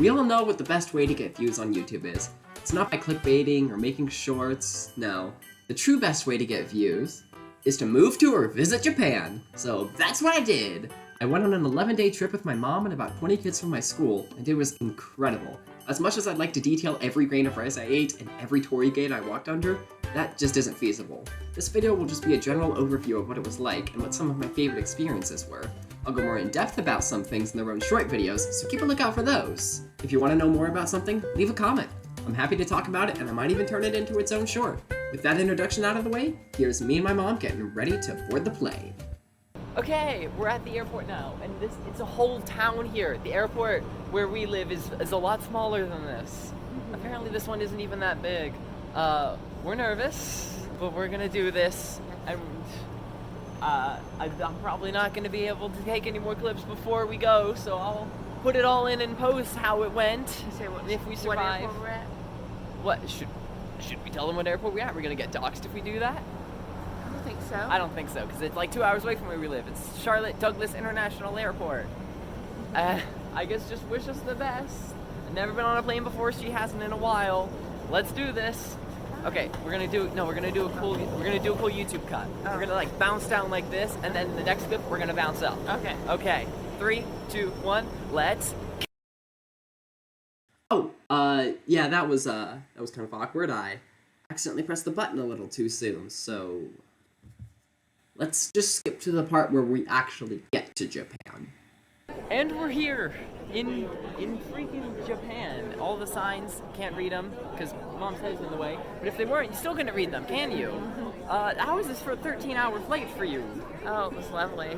We all know what the best way to get views on YouTube is. It's not by clickbaiting or making shorts, no. The true best way to get views is to move to or visit Japan. So that's what I did. I went on an 11-day trip with my mom and about 20 kids from my school, and it was incredible. As much as I'd like to detail every grain of rice I ate and every torii gate I walked under, that just isn't feasible. This video will just be a general overview of what it was like and what some of my favorite experiences were. I'll go more in depth about some things in their own short videos, so keep a lookout for those. If you want to know more about something, leave a comment. I'm happy to talk about it, and I might even turn it into its own short. With that introduction out of the way, here's me and my mom getting ready to board the plane. Okay, we're at the airport now, and it's a whole town here. The airport where we live is a lot smaller than this. Apparently this one isn't even that big. We're nervous, but we're gonna do this, and I'm probably not gonna be able to take any more clips before we go, so I'll put it all in post how it went, if we survive. What airport we're at? What, should we tell them what airport we're at? We're gonna get doxxed if we do that? I don't think so. I don't think so, because it's like 2 hours away from where we live. It's Charlotte Douglas International Airport. I guess just wish us the best. I've never been on a plane before, she hasn't in a while. Let's do this. Okay, we're gonna do a cool YouTube cut. Oh. We're gonna like bounce down like this, and then the next clip we're gonna bounce up. Okay. Okay. 3, 2, 1, let's. Yeah, that was kind of awkward. I accidentally pressed the button a little too soon, so let's just skip to the part where we actually get to Japan. And we're here in freaking Japan. All the signs, can't read them because mom says in the way. But if they weren't, you still couldn't read them, can you? How was this for a 13-hour flight for you? Oh, it was lovely.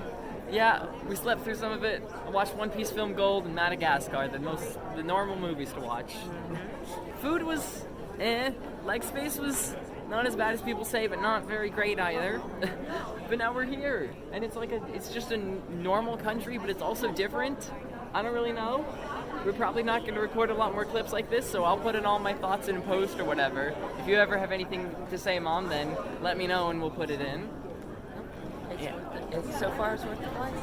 Yeah, we slept through some of it. I watched One Piece Film Gold and Madagascar, the normal movies to watch. Food was Leg space was not as bad as people say, but not very great either. But now we're here, and it's just a normal country, but it's also different. I don't really know. We're probably not going to record a lot more clips like this, so I'll put in all my thoughts in post or whatever. If you ever have anything to say, Mom, then let me know and we'll put it in. So far it's worth the flight.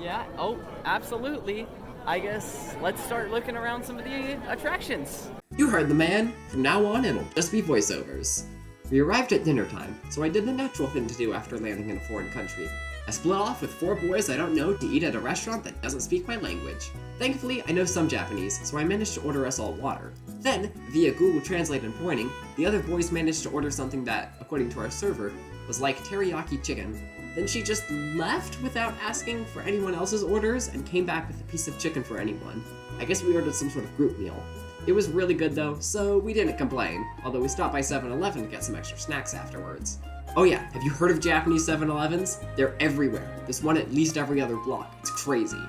Yeah, oh, absolutely. I guess let's start looking around some of the attractions. You heard the man. From now on, it'll just be voiceovers. We arrived at dinner time, so I did the natural thing to do after landing in a foreign country. I split off with 4 boys I don't know to eat at a restaurant that doesn't speak my language. Thankfully, I know some Japanese, so I managed to order us all water. Then, via Google Translate and pointing, the other boys managed to order something that, according to our server, was like teriyaki chicken. Then she just left without asking for anyone else's orders and came back with a piece of chicken for anyone. I guess we ordered some sort of group meal. It was really good though, so we didn't complain, although we stopped by 7-Eleven to get some extra snacks afterwards. Oh yeah, have you heard of Japanese 7-Elevens? They're everywhere. There's one at least every other block. It's crazy.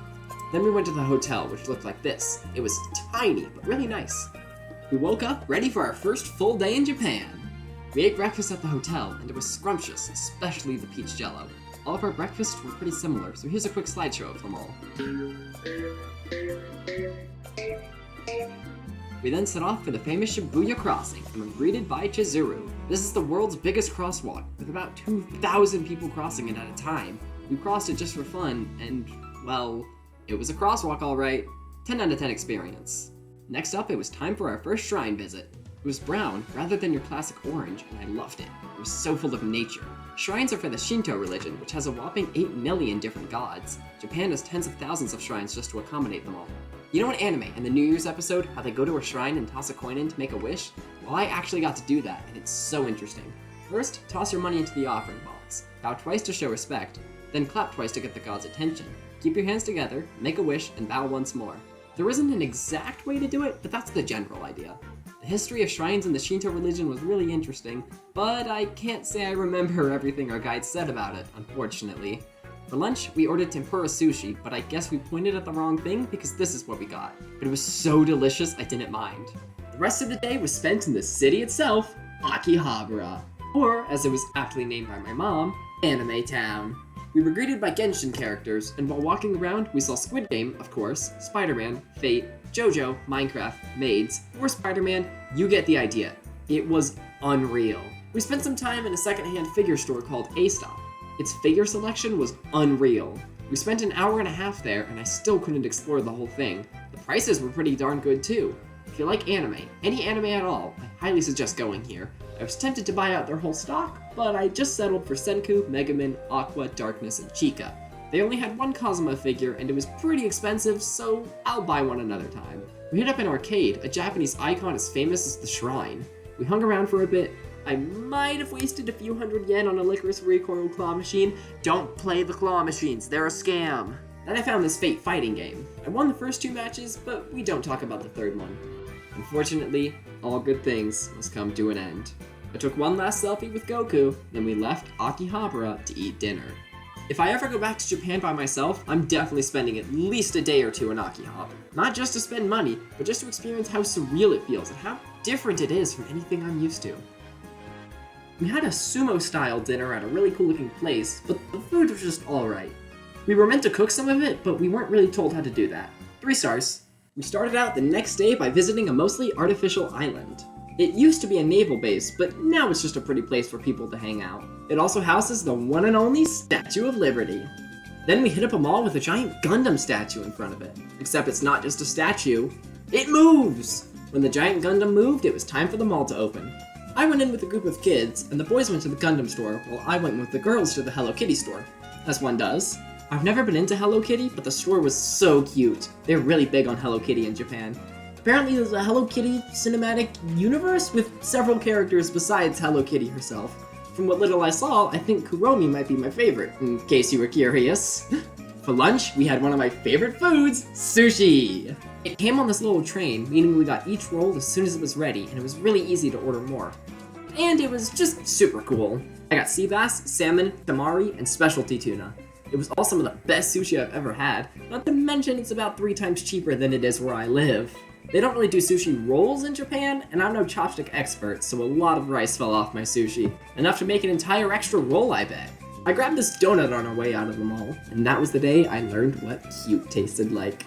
Then we went to the hotel, which looked like this. It was tiny, but really nice. We woke up ready for our first full day in Japan. We ate breakfast at the hotel, and it was scrumptious, especially the peach jello. All of our breakfasts were pretty similar, so here's a quick slideshow of them all. We then set off for the famous Shibuya Crossing and were greeted by Chizuru. This is the world's biggest crosswalk, with about 2,000 people crossing it at a time. We crossed it just for fun, and, well, it was a crosswalk alright. 10 out of 10 experience. Next up, it was time for our first shrine visit. It was brown, rather than your classic orange, and I loved it. It was so full of nature. Shrines are for the Shinto religion, which has a whopping 8 million different gods. Japan has tens of thousands of shrines just to accommodate them all. You know in anime, in the New Year's episode, how they go to a shrine and toss a coin in to make a wish? Well, I actually got to do that, and it's so interesting. First, toss your money into the offering box. Bow twice to show respect, then clap twice to get the god's attention. Keep your hands together, make a wish, and bow once more. There isn't an exact way to do it, but that's the general idea. The history of shrines in the Shinto religion was really interesting, but I can't say I remember everything our guide said about it, unfortunately. For lunch, we ordered tempura sushi, but I guess we pointed at the wrong thing because this is what we got. But it was so delicious, I didn't mind. The rest of the day was spent in the city itself, Akihabara, or as it was aptly named by my mom, Anime Town. We were greeted by Genshin characters, and while walking around, we saw Squid Game, of course, Spider-Man, Fate, JoJo, Minecraft, Maids, or Spider-Man. You get the idea. It was unreal. We spent some time in a secondhand figure store called A-Stop. Its figure selection was unreal. We spent an hour and a half there, and I still couldn't explore the whole thing. The prices were pretty darn good too. If you like anime, any anime at all, I highly suggest going here. I was tempted to buy out their whole stock, but I just settled for Senku, Megaman, Aqua, Darkness, and Chica. They only had one Kazuma figure, and it was pretty expensive, so I'll buy one another time. We hit up an arcade, a Japanese icon as famous as the shrine. We hung around for a bit. I might have wasted a few hundred yen on a licorice recoil claw machine. Don't play the claw machines, they're a scam. Then I found this Fate fighting game. I won the first 2 matches, but we don't talk about the third one. Unfortunately, all good things must come to an end. I took one last selfie with Goku, then we left Akihabara to eat dinner. If I ever go back to Japan by myself, I'm definitely spending at least a day or 2 in Akihabara. Not just to spend money, but just to experience how surreal it feels and how different it is from anything I'm used to. We had a sumo-style dinner at a really cool-looking place, but the food was just alright. We were meant to cook some of it, but we weren't really told how to do that. 3 stars. We started out the next day by visiting a mostly artificial island. It used to be a naval base, but now it's just a pretty place for people to hang out. It also houses the one and only Statue of Liberty. Then we hit up a mall with a giant Gundam statue in front of it. Except it's not just a statue, it moves! When the giant Gundam moved, it was time for the mall to open. I went in with a group of kids, and the boys went to the Gundam store, while I went with the girls to the Hello Kitty store. As one does. I've never been into Hello Kitty, but the store was so cute. They're really big on Hello Kitty in Japan. Apparently there's a Hello Kitty cinematic universe with several characters besides Hello Kitty herself. From what little I saw, I think Kuromi might be my favorite, in case you were curious. For lunch, we had one of my favorite foods, sushi! It came on this little train, meaning we got each roll as soon as it was ready, and it was really easy to order more. And it was just super cool. I got sea bass, salmon, tamari, and specialty tuna. It was all some of the best sushi I've ever had, not to mention it's about 3 times cheaper than it is where I live. They don't really do sushi rolls in Japan, and I'm no chopstick expert, so a lot of rice fell off my sushi. Enough to make an entire extra roll, I bet. I grabbed this donut on our way out of the mall, and that was the day I learned what cute tasted like.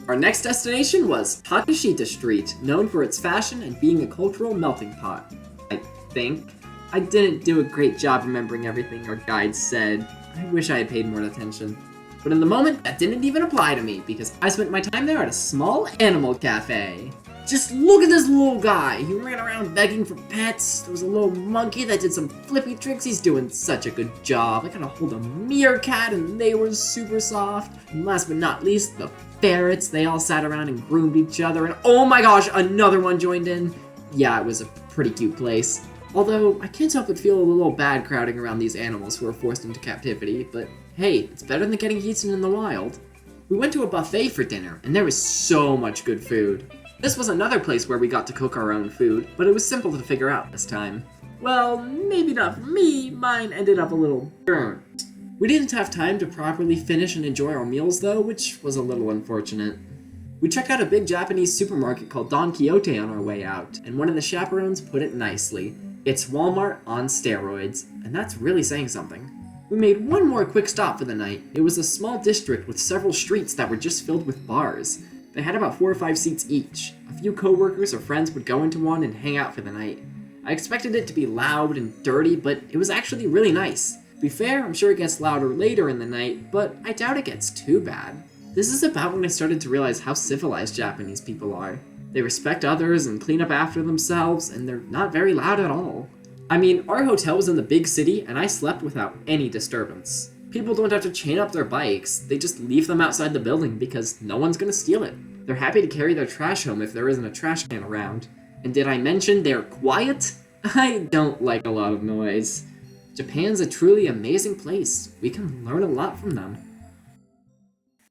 Our next destination was Takashita Street, known for its fashion and being a cultural melting pot. I think. I didn't do a great job remembering everything our guides said. I wish I had paid more attention. But in the moment, that didn't even apply to me, because I spent my time there at a small animal cafe. Just look at this little guy. He ran around begging for pets. There was a little monkey that did some flippy tricks. He's doing such a good job. I got to hold a meerkat, and they were super soft. And last but not least, the ferrets. They all sat around and groomed each other, and oh my gosh, another one joined in. Yeah, it was a pretty cute place. Although, I can't help but feel a little bad crowding around these animals who are forced into captivity, but hey, it's better than getting eaten in the wild. We went to a buffet for dinner, and there was so much good food. This was another place where we got to cook our own food, but it was simple to figure out this time. Well, maybe not for me, mine ended up a little burnt. We didn't have time to properly finish and enjoy our meals though, which was a little unfortunate. We checked out a big Japanese supermarket called Don Quixote on our way out, and one of the chaperones put it nicely. It's Walmart on steroids, and that's really saying something. We made one more quick stop for the night. It was a small district with several streets that were just filled with bars. They had about 4 or 5 seats each. A few co-workers or friends would go into one and hang out for the night. I expected it to be loud and dirty, but it was actually really nice. To be fair, I'm sure it gets louder later in the night, but I doubt it gets too bad. This is about when I started to realize how civilized Japanese people are. They respect others and clean up after themselves, and they're not very loud at all. I mean, our hotel was in the big city, and I slept without any disturbance. People don't have to chain up their bikes, they just leave them outside the building because no one's gonna steal it. They're happy to carry their trash home if there isn't a trash can around. And did I mention they're quiet? I don't like a lot of noise. Japan's a truly amazing place. We can learn a lot from them.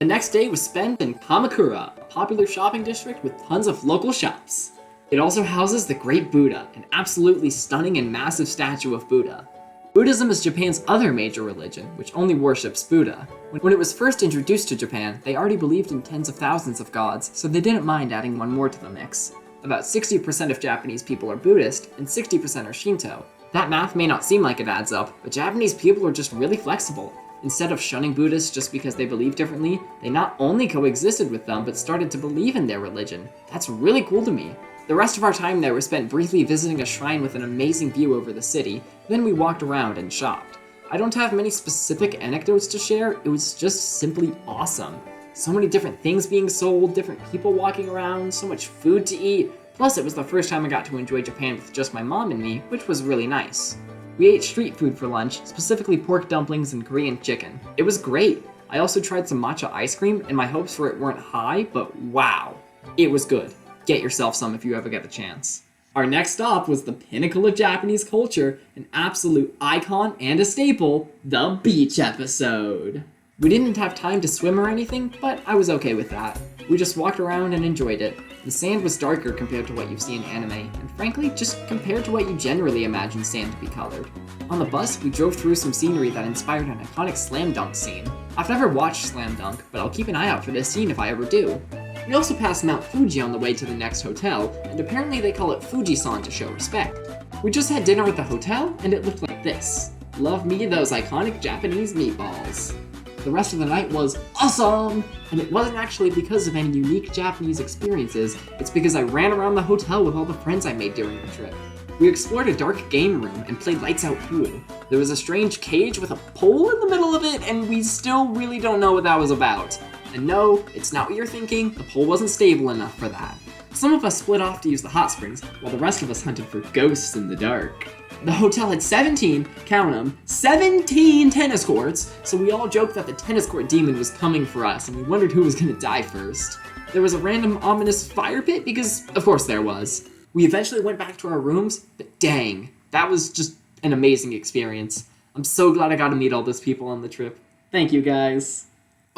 The next day was spent in Kamakura, a popular shopping district with tons of local shops. It also houses the Great Buddha, an absolutely stunning and massive statue of Buddha. Buddhism is Japan's other major religion, which only worships Buddha. When it was first introduced to Japan, they already believed in tens of thousands of gods, so they didn't mind adding one more to the mix. About 60% of Japanese people are Buddhist, and 60% are Shinto. That math may not seem like it adds up, but Japanese people are just really flexible. Instead of shunning Buddhists just because they believe differently, they not only coexisted with them, but started to believe in their religion. That's really cool to me. The rest of our time there was spent briefly visiting a shrine with an amazing view over the city, then we walked around and shopped. I don't have many specific anecdotes to share, it was just simply awesome. So many different things being sold, different people walking around, so much food to eat. Plus, it was the first time I got to enjoy Japan with just my mom and me, which was really nice. We ate street food for lunch, specifically pork dumplings and Korean chicken. It was great. I also tried some matcha ice cream, and my hopes for it weren't high, but wow, it was good. Get yourself some if you ever get the chance. Our next stop was the pinnacle of Japanese culture, an absolute icon and a staple, the beach episode. We didn't have time to swim or anything, but I was okay with that. We just walked around and enjoyed it. The sand was darker compared to what you see in anime, and frankly, just compared to what you generally imagine sand to be colored. On the bus, we drove through some scenery that inspired an iconic slam dunk scene. I've never watched Slam Dunk, but I'll keep an eye out for this scene if I ever do. We also passed Mount Fuji on the way to the next hotel, and apparently they call it Fuji-san to show respect. We just had dinner at the hotel, and it looked like this. Love me those iconic Japanese meatballs. The rest of the night was awesome! And it wasn't actually because of any unique Japanese experiences, it's because I ran around the hotel with all the friends I made during the trip. We explored a dark game room and played lights out pool. There was a strange cage with a pole in the middle of it, and we still really don't know what that was about. And no, it's not what you're thinking, the pole wasn't stable enough for that. Some of us split off to use the hot springs, while the rest of us hunted for ghosts in the dark. The hotel had 17, count 'em, 17 tennis courts, so we all joked that the tennis court demon was coming for us, and we wondered who was gonna die first. There was a random ominous fire pit, because of course there was. We eventually went back to our rooms, but dang, that was just an amazing experience. I'm so glad I got to meet all those people on the trip. Thank you guys.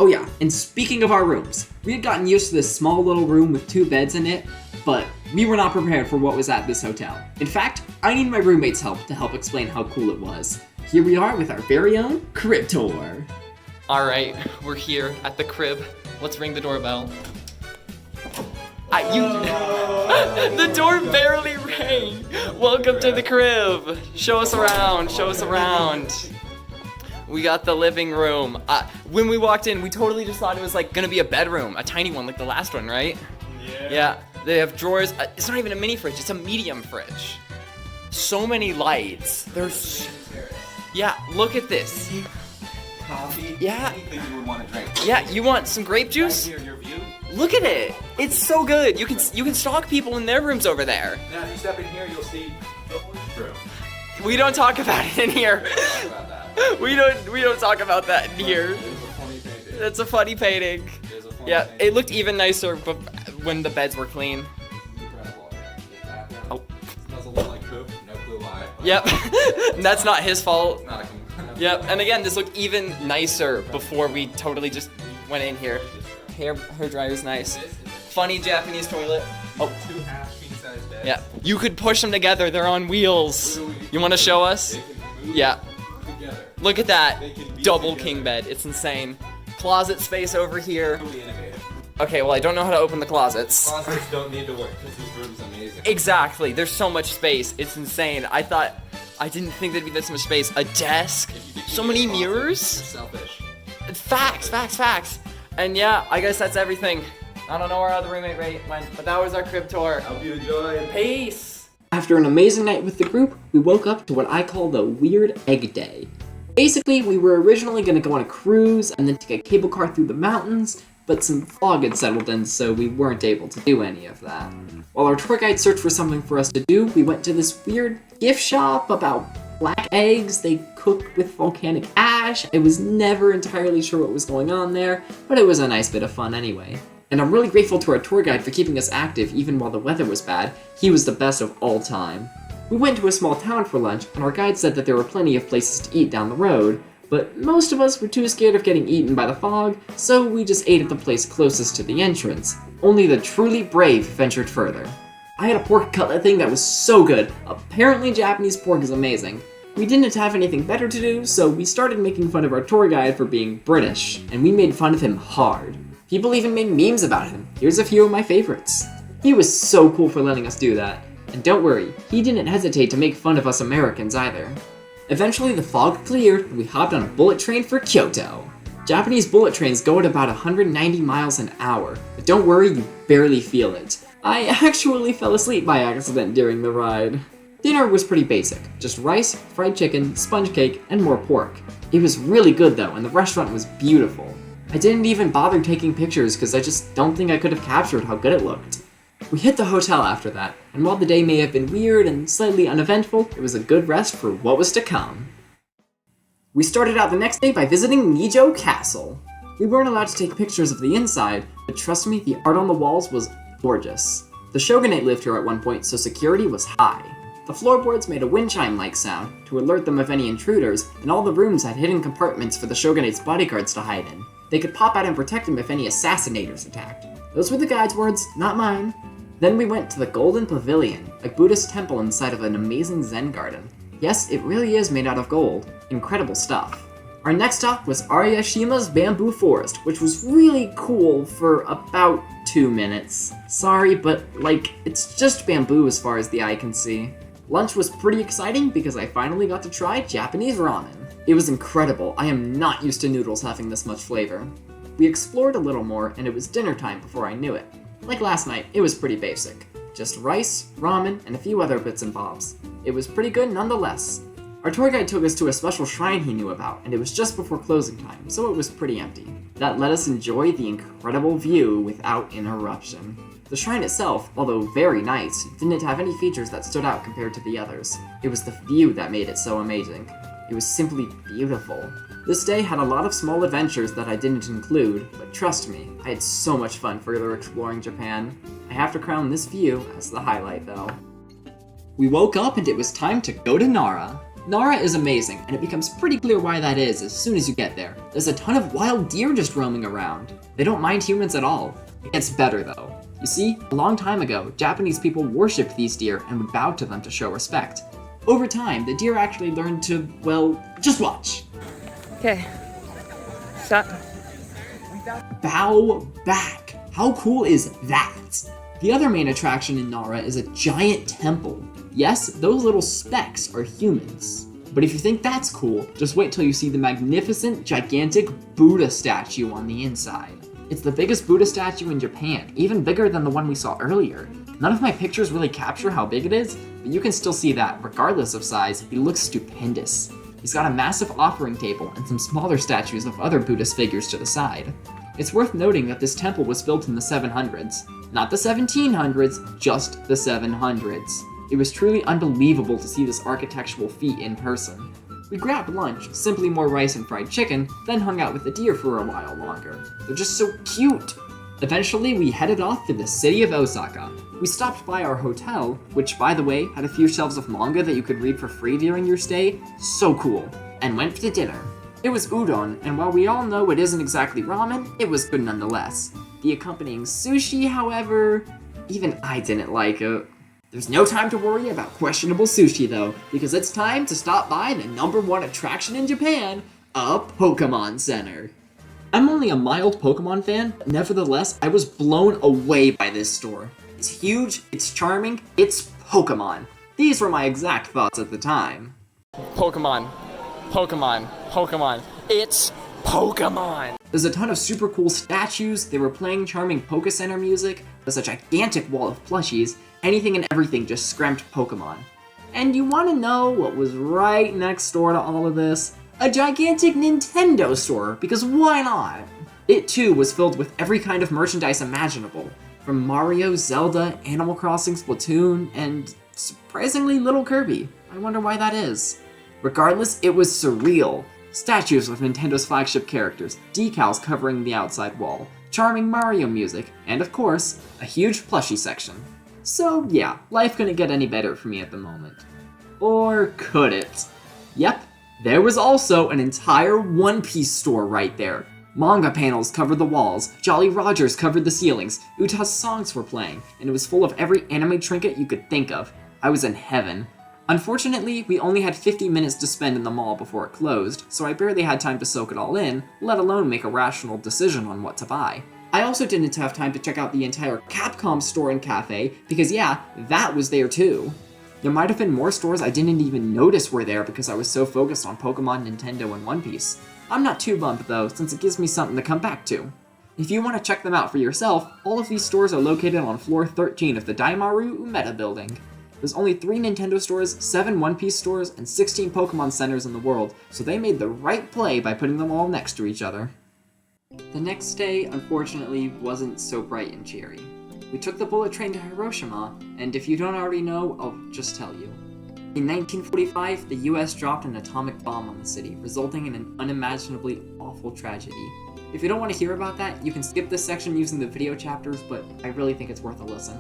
Oh yeah, and speaking of our rooms, we had gotten used to this small little room with 2 beds in it, but we were not prepared for what was at this hotel. In fact, I need my roommate's help to help explain how cool it was. Here we are with our very own crib tour. All right, we're here at the crib. Let's ring the doorbell. The door barely rang. Welcome to the crib. Show us around, show us around. We got the living room. When we walked in, we totally just thought it was like gonna be a bedroom, a tiny one like the last one, right? Yeah. They have drawers. It's not even a mini fridge, it's a medium fridge. So many lights. Yeah, look at this. Coffee, Yeah. anything you would want to drink. Yeah, you want some grape juice? Right here, your view. Look at it. It's so good. You can stalk people in their rooms over there. Now, if you step in here, you'll see the orange room. We don't talk about it in here. Talk about that. We don't talk about that in here. There's a funny painting. That's a funny painting. There's a funny Yeah, painting. it looked even nicer when the beds were clean. Incredible. Yeah, Oh. smells a little like poop. No clue why. Yep. That's not his fault. It's not a Yep. And again, this looked even nicer before we totally just went in here. Hair dryer's nice. Funny Japanese toilet. Oh. 2 half king size beds. Yeah. You could push them together. They're on wheels. You want to show us? They can move Yeah. together. Look at that. They can be Double together. king bed. It's insane. Closet space over here. Really innovative. Okay, well, I don't know how to open the closets. Closets don't need to work because this room's amazing. Exactly. There's so much space. It's insane. I didn't think there'd be this much space. A desk. If you So get many closets, mirrors. you're selfish. Facts. And yeah, I guess that's everything. I don't know where our other roommate went, but that was our crib tour. Hope you enjoy. Peace. After an amazing night with the group, we woke up to what I call the weird egg day. Basically, we were originally going to go on a cruise and then take a cable car through the mountains, but some fog had settled in, so we weren't able to do any of that. While our tour guide searched for something for us to do, we went to this weird gift shop about black eggs they cooked with volcanic ash. I was never entirely sure what was going on there, but it was a nice bit of fun anyway. And I'm really grateful to our tour guide for keeping us active even while the weather was bad. He was the best of all time. We went to a small town for lunch, and our guide said that there were plenty of places to eat down the road, but most of us were too scared of getting eaten by the fog, so we just ate at the place closest to the entrance. Only the truly brave ventured further. I had a pork cutlet thing that was so good. Apparently Japanese pork is amazing. We didn't have anything better to do, so we started making fun of our tour guide for being British, and we made fun of him hard. People even made memes about him. Here's a few of my favorites. He was so cool for letting us do that. And don't worry, he didn't hesitate to make fun of us Americans either. Eventually the fog cleared and we hopped on a bullet train for Kyoto. Japanese bullet trains go at about 190 miles an hour, but don't worry, you barely feel it. I actually fell asleep by accident during the ride. Dinner was pretty basic, just rice, fried chicken, sponge cake, and more pork. It was really good though, and the restaurant was beautiful. I didn't even bother taking pictures because I just don't think I could have captured how good it looked. We hit the hotel after that, and while the day may have been weird and slightly uneventful, it was a good rest for what was to come. We started out the next day by visiting Himeji Castle. We weren't allowed to take pictures of the inside, but trust me, the art on the walls was gorgeous. The shogunate lived here at one point, so security was high. The floorboards made a wind chime-like sound to alert them of any intruders, and all the rooms had hidden compartments for the shogunate's bodyguards to hide in. They could pop out and protect them if any assassinators attacked. Those were the guide's words, not mine. Then we went to the Golden Pavilion, a Buddhist temple inside of an amazing Zen garden. Yes, it really is made out of gold. Incredible stuff. Our next stop was Ariyashima's bamboo forest, which was really cool for about 2 minutes. Sorry, but it's just bamboo as far as the eye can see. Lunch was pretty exciting because I finally got to try Japanese ramen. It was incredible. I am not used to noodles having this much flavor. We explored a little more, and it was dinner time before I knew it. Like last night, it was pretty basic. Just rice, ramen, and a few other bits and bobs. It was pretty good nonetheless. Our tour guide took us to a special shrine he knew about, and it was just before closing time, so it was pretty empty. That let us enjoy the incredible view without interruption. The shrine itself, although very nice, didn't have any features that stood out compared to the others. It was the view that made it so amazing. It was simply beautiful. This day had a lot of small adventures that I didn't include, but trust me, I had so much fun further exploring Japan. I have to crown this view as the highlight though. We woke up and it was time to go to Nara. Nara is amazing, and it becomes pretty clear why that is as soon as you get there. There's a ton of wild deer just roaming around. They don't mind humans at all. It gets better though. You see, a long time ago, Japanese people worshipped these deer and would bow to them to show respect. Over time, the deer actually learned to, well, just watch. Okay. Stop. Bow back. How cool is that? The other main attraction in Nara is a giant temple. Yes, those little specks are humans. But if you think that's cool, just wait till you see the magnificent, gigantic Buddha statue on the inside. It's the biggest Buddha statue in Japan, even bigger than the one we saw earlier. None of my pictures really capture how big it is, but you can still see that, regardless of size, he looks stupendous. He's got a massive offering table and some smaller statues of other Buddhist figures to the side. It's worth noting that this temple was built in the 700s. Not the 1700s, just the 700s. It was truly unbelievable to see this architectural feat in person. We grabbed lunch, simply more rice and fried chicken, then hung out with the deer for a while longer. They're just so cute! Eventually, we headed off to the city of Osaka. We stopped by our hotel, which, by the way, had a few shelves of manga that you could read for free during your stay. So cool. And went to dinner. It was udon, and while we all know it isn't exactly ramen, it was good nonetheless. The accompanying sushi, however, even I didn't like it. There's no time to worry about questionable sushi though, because it's time to stop by the #1 attraction in Japan, a Pokémon Center. I'm only a mild Pokemon fan, but nevertheless, I was blown away by this store. It's huge, it's charming, it's Pokemon. These were my exact thoughts at the time. Pokemon. Pokemon. Pokemon. It's Pokemon! There's a ton of super cool statues, they were playing charming Poké Center music, there's a gigantic wall of plushies, anything and everything just screamed Pokemon. And you wanna know what was right next door to all of this? A gigantic Nintendo store, because why not? It too was filled with every kind of merchandise imaginable, from Mario, Zelda, Animal Crossing, Splatoon, and surprisingly little Kirby. I wonder why that is. Regardless, it was surreal. Statues with Nintendo's flagship characters, decals covering the outside wall, charming Mario music, and of course, a huge plushie section. So yeah, life couldn't get any better for me at the moment. Or could it? Yep, there was also an entire One Piece store right there. Manga panels covered the walls, Jolly Rogers covered the ceilings, Uta's songs were playing, and it was full of every anime trinket you could think of. I was in heaven. Unfortunately, we only had 50 minutes to spend in the mall before it closed, so I barely had time to soak it all in, let alone make a rational decision on what to buy. I also didn't have time to check out the entire Capcom store and cafe, because yeah, that was there too. There might have been more stores I didn't even notice were there because I was so focused on Pokemon, Nintendo, and One Piece. I'm not too bummed though, since it gives me something to come back to. If you want to check them out for yourself, all of these stores are located on floor 13 of the Daimaru Umeda building. There's only 3 Nintendo stores, 7 One Piece stores, and 16 Pokemon centers in the world, so they made the right play by putting them all next to each other. The next day, unfortunately, wasn't so bright and cheery. We took the bullet train to Hiroshima, and if you don't already know, I'll just tell you. In 1945, the US dropped an atomic bomb on the city, resulting in an unimaginably awful tragedy. If you don't want to hear about that, you can skip this section using the video chapters, but I really think it's worth a listen.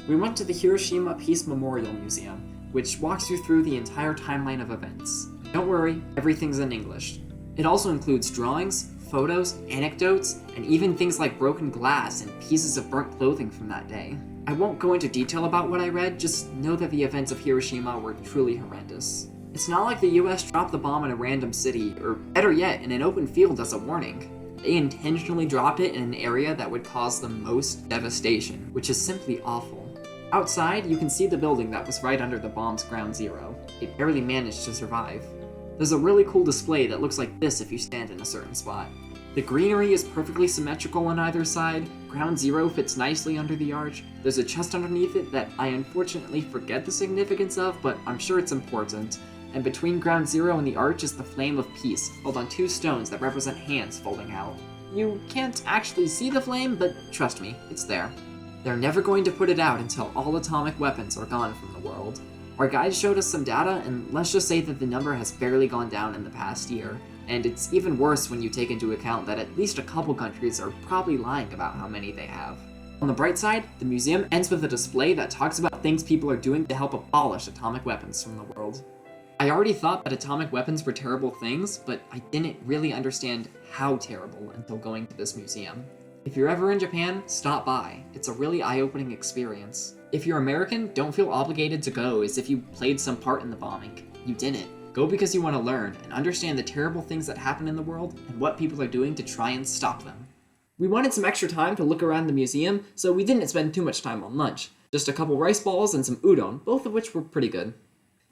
We went to the Hiroshima Peace Memorial Museum, which walks you through the entire timeline of events. Don't worry, everything's in English. It also includes drawings, photos, anecdotes, and even things like broken glass and pieces of burnt clothing from that day. I won't go into detail about what I read, just know that the events of Hiroshima were truly horrendous. It's not like the US dropped the bomb in a random city, or better yet, in an open field as a warning. They intentionally dropped it in an area that would cause the most devastation, which is simply awful. Outside, you can see the building that was right under the bomb's ground zero. It barely managed to survive. There's a really cool display that looks like this if you stand in a certain spot. The greenery is perfectly symmetrical on either side, ground zero fits nicely under the arch, there's a chest underneath it that I unfortunately forget the significance of, but I'm sure it's important, and between ground zero and the arch is the flame of peace, held on two stones that represent hands folding out. You can't actually see the flame, but trust me, it's there. They're never going to put it out until all atomic weapons are gone from the world. Our guide showed us some data, and let's just say that the number has barely gone down in the past year. And it's even worse when you take into account that at least a couple countries are probably lying about how many they have. On the bright side, the museum ends with a display that talks about things people are doing to help abolish atomic weapons from the world. I already thought that atomic weapons were terrible things, but I didn't really understand how terrible until going to this museum. If you're ever in Japan, stop by. It's a really eye-opening experience. If you're American, don't feel obligated to go as if you played some part in the bombing. You didn't. Go because you want to learn and understand the terrible things that happen in the world and what people are doing to try and stop them. We wanted some extra time to look around the museum, so we didn't spend too much time on lunch. Just a couple rice balls and some udon, both of which were pretty good.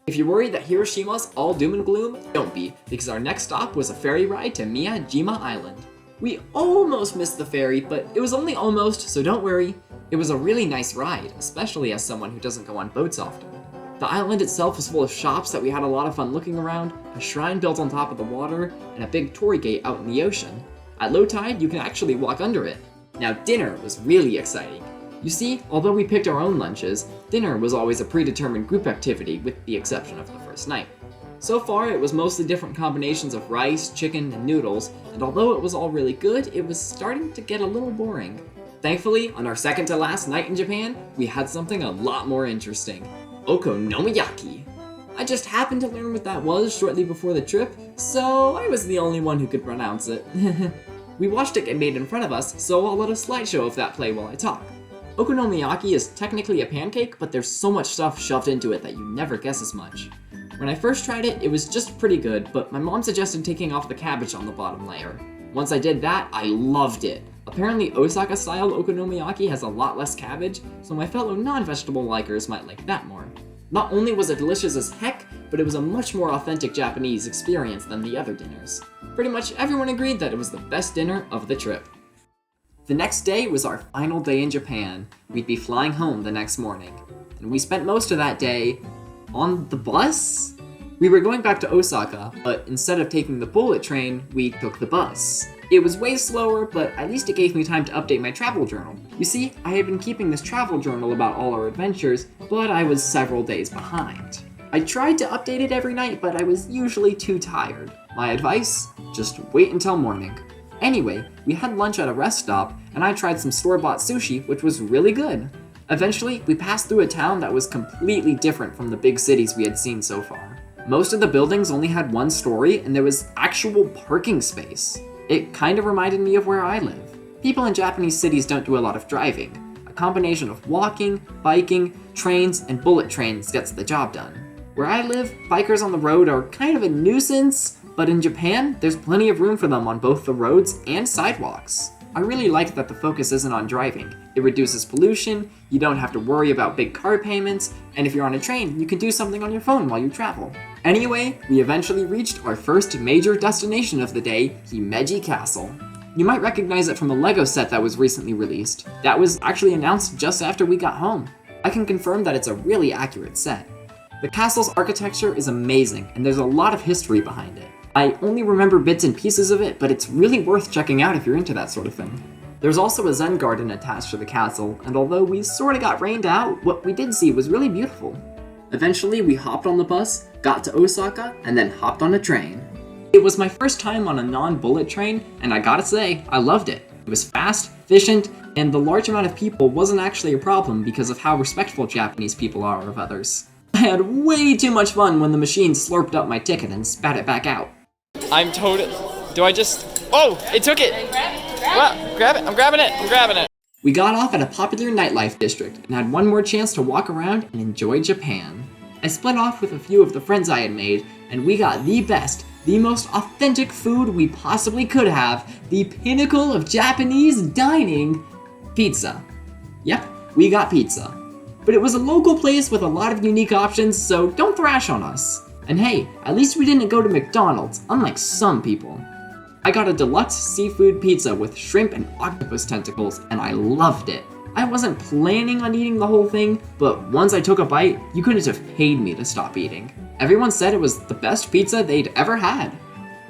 If you're worried that Hiroshima's all doom and gloom, don't be, because our next stop was a ferry ride to Miyajima Island. We almost missed the ferry, but it was only almost, so don't worry. It was a really nice ride, especially as someone who doesn't go on boats often. The island itself was full of shops that we had a lot of fun looking around, a shrine built on top of the water, and a big torii gate out in the ocean. At low tide, you can actually walk under it. Now dinner was really exciting. You see, although we picked our own lunches, dinner was always a predetermined group activity with the exception of the first night. So far, it was mostly different combinations of rice, chicken, and noodles, and although it was all really good, it was starting to get a little boring. Thankfully, on our second to last night in Japan, we had something a lot more interesting. Okonomiyaki. I just happened to learn what that was shortly before the trip, so I was the only one who could pronounce it. We watched it get made in front of us, so I'll let a slideshow of that play while I talk. Okonomiyaki is technically a pancake, but there's so much stuff shoved into it that you never guess as much. When I first tried it, it was just pretty good, but my mom suggested taking off the cabbage on the bottom layer. Once I did that, I loved it. Apparently Osaka-style okonomiyaki has a lot less cabbage, so my fellow non-vegetable likers might like that more. Not only was it delicious as heck, but it was a much more authentic Japanese experience than the other dinners. Pretty much everyone agreed that it was the best dinner of the trip. The next day was our final day in Japan. We'd be flying home the next morning. And we spent most of that day on the bus? We were going back to Osaka, but instead of taking the bullet train, we took the bus. It was way slower, but at least it gave me time to update my travel journal. You see, I had been keeping this travel journal about all our adventures, but I was several days behind. I tried to update it every night, but I was usually too tired. My advice? Just wait until morning. Anyway, we had lunch at a rest stop, and I tried some store-bought sushi, which was really good. Eventually, we passed through a town that was completely different from the big cities we had seen so far. Most of the buildings only had one story, and there was actual parking space. It kind of reminded me of where I live. People in Japanese cities don't do a lot of driving. A combination of walking, biking, trains, and bullet trains gets the job done. Where I live, bikers on the road are kind of a nuisance, but in Japan, there's plenty of room for them on both the roads and sidewalks. I really like that the focus isn't on driving. It reduces pollution, you don't have to worry about big car payments, and if you're on a train, you can do something on your phone while you travel. Anyway, we eventually reached our first major destination of the day, Himeji Castle. You might recognize it from a Lego set that was recently released. That was actually announced just after we got home. I can confirm that it's a really accurate set. The castle's architecture is amazing, and there's a lot of history behind it. I only remember bits and pieces of it, but it's really worth checking out if you're into that sort of thing. There's also a Zen garden attached to the castle, and although we sorta got rained out, what we did see was really beautiful. Eventually, we hopped on the bus, got to Osaka, and then hopped on a train. It was my first time on a non-bullet train, and I gotta say, I loved it. It was fast, efficient, and the large amount of people wasn't actually a problem because of how respectful Japanese people are of others. I had way too much fun when the machine slurped up my ticket and spat it back out. I'm totally. Do I just. Oh! It took it! Well, grab it! I'm grabbing it! We got off at a popular nightlife district and had one more chance to walk around and enjoy Japan. I split off with a few of the friends I had made, and we got the best, the most authentic food we possibly could have, the pinnacle of Japanese dining, pizza. Yep, we got pizza. But it was a local place with a lot of unique options, so don't thrash on us. And hey, at least we didn't go to McDonald's, unlike some people. I got a deluxe seafood pizza with shrimp and octopus tentacles, and I loved it. I wasn't planning on eating the whole thing, but once I took a bite, you couldn't have paid me to stop eating. Everyone said it was the best pizza they'd ever had.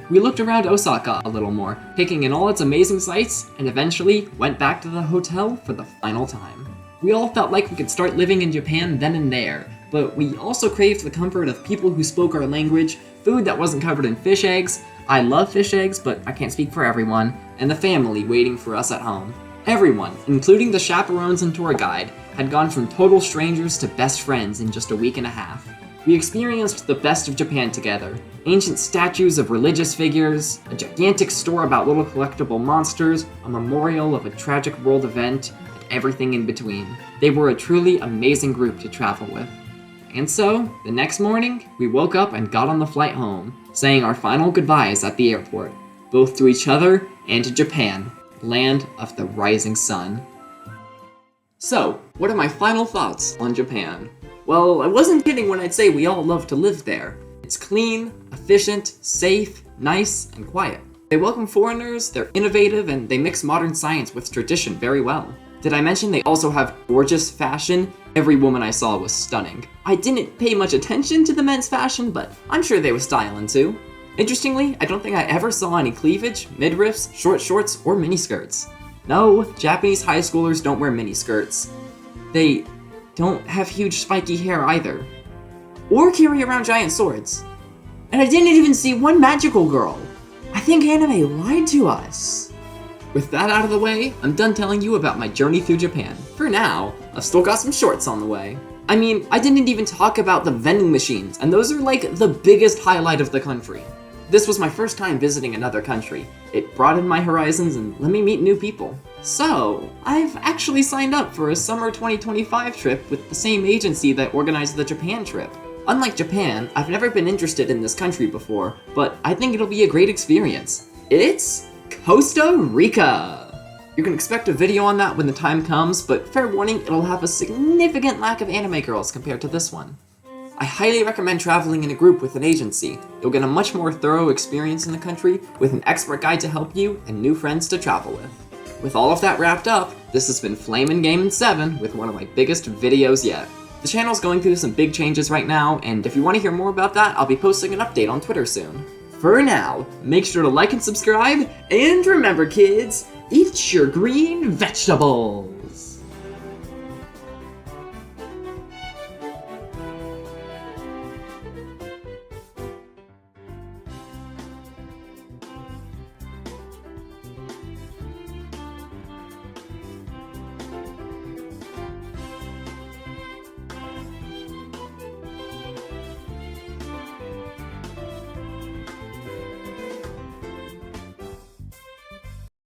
We looked around Osaka a little more, taking in all its amazing sights, and eventually went back to the hotel for the final time. We all felt like we could start living in Japan then and there, but we also craved the comfort of people who spoke our language, food that wasn't covered in fish eggs. I love fish eggs, but I can't speak for everyone, and the family waiting for us at home. Everyone, including the chaperones and tour guide, had gone from total strangers to best friends in just a week and a half. We experienced the best of Japan together. Ancient statues of religious figures, a gigantic store about little collectible monsters, a memorial of a tragic world event, and everything in between. They were a truly amazing group to travel with. And so, the next morning, we woke up and got on the flight home, saying our final goodbyes at the airport, both to each other and to Japan, land of the rising sun. So, what are my final thoughts on Japan? Well, I wasn't kidding when I'd say we all love to live there. It's clean, efficient, safe, nice, and quiet. They welcome foreigners, they're innovative, and they mix modern science with tradition very well. Did I mention they also have gorgeous fashion? Every woman I saw was stunning. I didn't pay much attention to the men's fashion, but I'm sure they were styling too. Interestingly, I don't think I ever saw any cleavage, midriffs, short shorts, or miniskirts. No, Japanese high schoolers don't wear miniskirts. They don't have huge spiky hair either. Or carry around giant swords. And I didn't even see one magical girl. I think anime lied to us. With that out of the way, I'm done telling you about my journey through Japan. For now, I've still got some shorts on the way. I mean, I didn't even talk about the vending machines, and those are like the biggest highlight of the country. This was my first time visiting another country. It broadened my horizons and let me meet new people. So, I've actually signed up for a summer 2025 trip with the same agency that organized the Japan trip. Unlike Japan, I've never been interested in this country before, but I think it'll be a great experience. It's Costa Rica! You can expect a video on that when the time comes, but fair warning, it'll have a significant lack of anime girls compared to this one. I highly recommend traveling in a group with an agency. You'll get a much more thorough experience in the country with an expert guide to help you and new friends to travel with. With all of that wrapped up, this has been Flamin' Gamin' 7 with one of my biggest videos yet. The channel's going through some big changes right now, and if you want to hear more about that, I'll be posting an update on Twitter soon. For now, make sure to like and subscribe, and remember kids, eat your green vegetables!